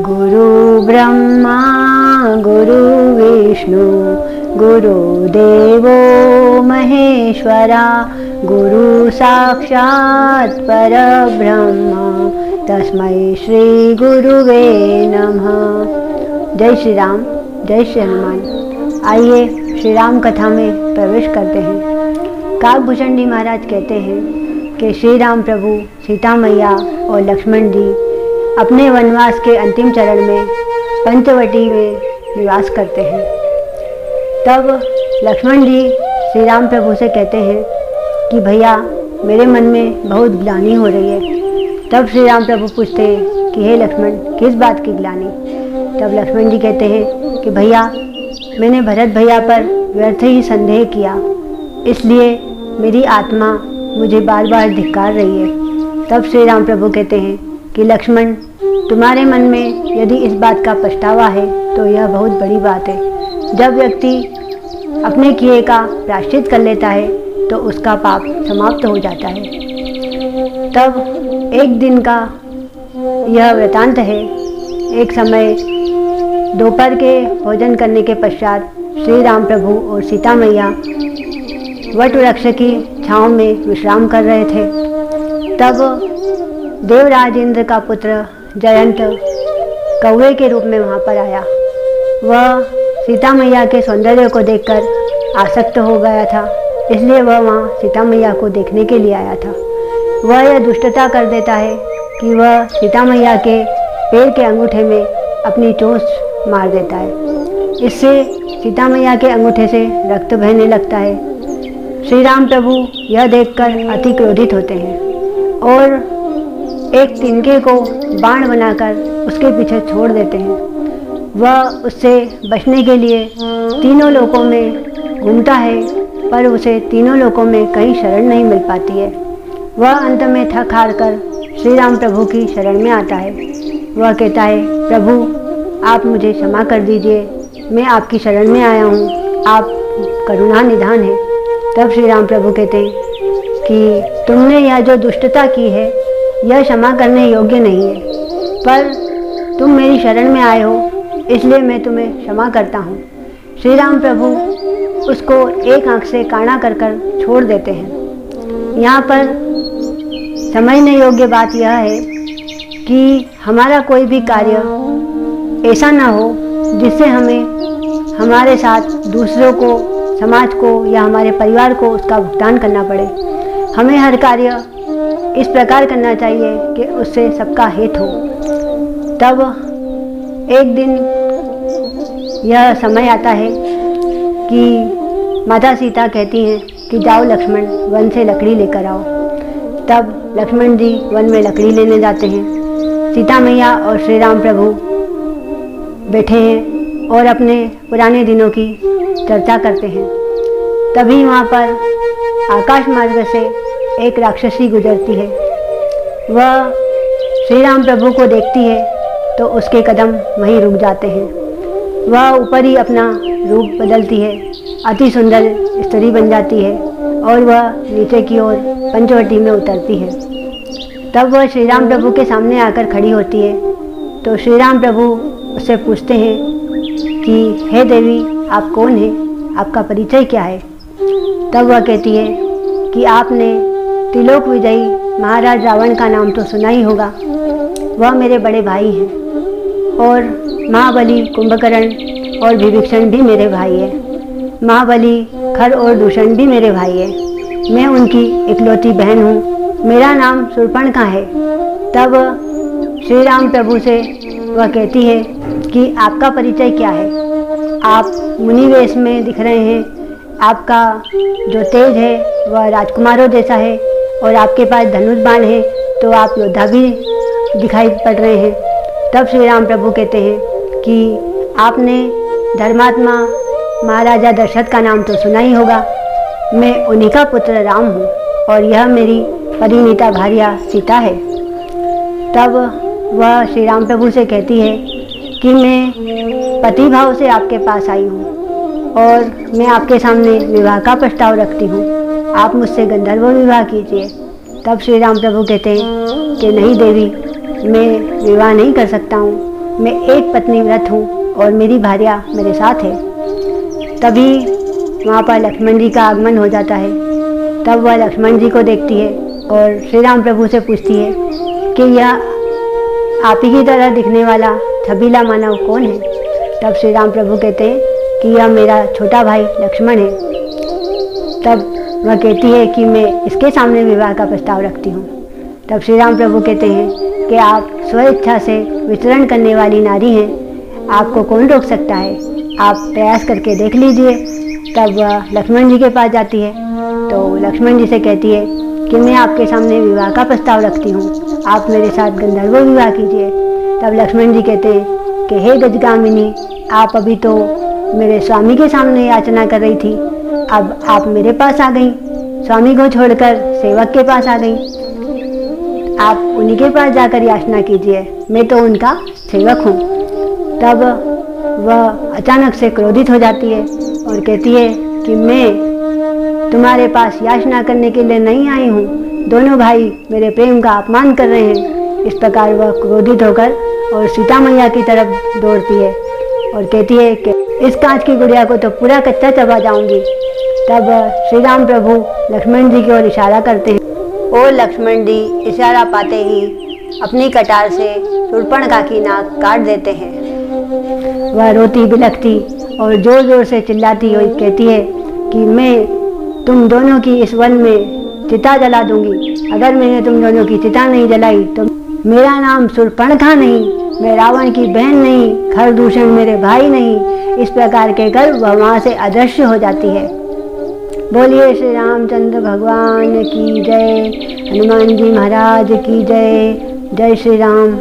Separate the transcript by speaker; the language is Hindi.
Speaker 1: गुरु ब्रह्मा गुरु विष्णु गुरुदेवो महेश्वरा गुरु साक्षात् परब्रह्म तस्मै श्री गुरुवे नमः। जय श्री राम, जय श्री हनुमान। आइए श्री राम कथा में प्रवेश करते हैं। काकभूषण जी महाराज कहते हैं कि श्री राम प्रभु, सीता मैया और लक्ष्मण जी अपने वनवास के अंतिम चरण में पंचवटी में निवास करते हैं। तब लक्ष्मण जी श्री राम प्रभु से कहते हैं कि भैया मेरे मन में बहुत ग्लानि हो रही है। तब श्री राम प्रभु पूछते हैं कि हे लक्ष्मण, किस बात की ग्लानि? तब लक्ष्मण जी कहते हैं कि भैया मैंने भरत भैया पर व्यर्थ ही संदेह किया, इसलिए मेरी आत्मा मुझे बार बार धिक्कार रही है। तब श्री राम प्रभु कहते हैं कि लक्ष्मण, तुम्हारे मन में यदि इस बात का पछतावा है तो यह बहुत बड़ी बात है। जब व्यक्ति अपने किए का प्रायश्चित कर लेता है तो उसका पाप समाप्त हो जाता है। तब एक दिन का यह वृतांत है। एक समय दोपहर के भोजन करने के पश्चात श्री राम प्रभु और सीता मैया वट वृक्ष की छांव में विश्राम कर रहे थे। तब देवराज इंद्र का पुत्र जयंत कौवे के रूप में वहाँ पर आया। वह सीता मैया के सौंदर्य को देखकर आसक्त हो गया था, इसलिए वह वहाँ सीता मैया को देखने के लिए आया था। वह यह दुष्टता कर देता है कि वह सीता मैया के पैर के अंगूठे में अपनी चोंच मार देता है। इससे सीता मैया के अंगूठे से रक्त बहने लगता है। श्री राम प्रभु यह देखकर अति क्रोधित होते हैं और एक तिनके को बाण बनाकर उसके पीछे छोड़ देते हैं। वह उससे बचने के लिए तीनों लोकों में घूमता है, पर उसे तीनों लोकों में कहीं शरण नहीं मिल पाती है। वह अंत में थक हार कर श्री राम प्रभु की शरण में आता है। वह कहता है, प्रभु आप मुझे क्षमा कर दीजिए, मैं आपकी शरण में आया हूँ, आप करुणा निधान है। तब श्री राम प्रभु कहते हैं कि तुमने यह जो दुष्टता की है यह क्षमा करने योग्य नहीं है, पर तुम मेरी शरण में आए हो इसलिए मैं तुम्हें क्षमा करता हूँ। श्री राम प्रभु उसको एक आंख से काना कर कर छोड़ देते हैं। यहाँ पर समझने योग्य बात यह है कि हमारा कोई भी कार्य ऐसा ना हो जिससे हमें हमारे साथ दूसरों को, समाज को या हमारे परिवार को उसका भुगतान करना पड़े। हमें हर कार्य इस प्रकार करना चाहिए कि उससे सबका हित हो। तब एक दिन यह समय आता है कि माता सीता कहती हैं कि जाओ लक्ष्मण, वन से लकड़ी लेकर आओ। तब लक्ष्मण जी वन में लकड़ी लेने जाते हैं। सीता मैया और श्री राम प्रभु बैठे हैं और अपने पुराने दिनों की चर्चा करते हैं। तभी वहाँ पर आकाश मार्ग से एक राक्षसी गुजरती है। वह श्री राम प्रभु को देखती है तो उसके कदम वहीं रुक जाते हैं। वह ऊपर ही अपना रूप बदलती है, अति सुंदर स्त्री बन जाती है और वह नीचे की ओर पंचवटी में उतरती है। तब वह श्री राम प्रभु के सामने आकर खड़ी होती है तो श्री राम प्रभु उससे पूछते हैं कि हे देवी, आप कौन हैं, आपका परिचय क्या है? तब वह कहती है कि आपने त्रिलोक विजयी महाराज रावण का नाम तो सुना ही होगा। वह मेरे बड़े भाई हैं और महाबली, कुंभकर्ण और विभीषण भी मेरे भाई हैं। महाबली, खर और दूषण भी मेरे भाई हैं। मैं उनकी इकलौती बहन हूँ। मेरा नाम शूर्पणखा है। तब श्री राम प्रभु से वह कहती है कि आपका परिचय क्या है? आप मुनि वेश में दिख रहे हैं, आपका जो तेज है वह राजकुमारों जैसा है और आपके पास धनुष बाण है, तो आप योद्धा भी दिखाई पड़ रहे हैं। तब श्री राम प्रभु कहते हैं कि आपने धर्मात्मा महाराजा दशरथ का नाम तो सुना ही होगा। मैं उन्हीं का पुत्र राम हूँ और यह मेरी परिणीता भार्या सीता है। तब वह श्री राम प्रभु से कहती है कि मैं पति भाव से आपके पास आई हूँ और मैं आपके सामने विवाह का प्रस्ताव रखती हूँ, आप मुझसे गंधर्व विवाह कीजिए। तब श्री राम प्रभु कहते हैं कि नहीं देवी, मैं विवाह नहीं कर सकता हूँ, मैं एक पत्नी व्रत हूँ और मेरी भार्या मेरे साथ है। तभी वहाँ पर लक्ष्मण जी का आगमन हो जाता है। तब वह लक्ष्मण जी को देखती है और श्री राम प्रभु से पूछती है कि यह आप ही की तरह दिखने वाला छबीला मानव कौन है। तब श्री राम प्रभु कहते हैं कि यह मेरा छोटा भाई लक्ष्मण है। तब वह कहती है कि मैं इसके सामने विवाह का प्रस्ताव रखती हूँ। तब श्री राम प्रभु कहते हैं कि आप स्वेच्छा से विचरण करने वाली नारी हैं, आपको कौन रोक सकता है, आप प्रयास करके देख लीजिए। तब वह लक्ष्मण जी के पास जाती है तो लक्ष्मण जी से कहती है कि मैं आपके सामने विवाह का प्रस्ताव रखती हूँ, आप मेरे साथ गंधर्व विवाह कीजिए। तब लक्ष्मण जी कहते हैं कि हे गजगामिनी, आप अभी तो मेरे स्वामी के सामने याचना कर रही थी, अब आप मेरे पास आ गई, स्वामी को छोड़कर सेवक के पास आ गई, आप उन्हीं के पास जाकर याचना कीजिए, मैं तो उनका सेवक हूँ। तब वह अचानक से क्रोधित हो जाती है और कहती है कि मैं तुम्हारे पास याचना करने के लिए नहीं आई हूँ, दोनों भाई मेरे प्रेम का अपमान कर रहे हैं। इस प्रकार वह क्रोधित होकर और सीता मैया की तरफ दौड़ती है और कहती है कि इस कांच की गुड़िया को तो पूरा कच्चा चबा जाऊंगी। तब श्री राम प्रभु लक्ष्मण जी की ओर इशारा करते हैं और लक्ष्मण जी इशारा पाते ही अपनी कटार से शूर्पणखा की नाक काट देते हैं। वह रोती बिलखती और जोर जोर से चिल्लाती हुई कहती है कि मैं तुम दोनों की इस वन में चिता जला दूंगी, अगर मैंने तुम दोनों की चिता नहीं जलाई तो मेरा नाम शूर्पणखा नहीं, मैं रावण की बहन नहीं, खरदूषण मेरे भाई नहीं। इस प्रकार के कर वह वहाँ से अदृश्य हो जाती है। बोलिए श्री रामचंद्र भगवान की जय, हनुमान जी महाराज की जय। जय श्री राम।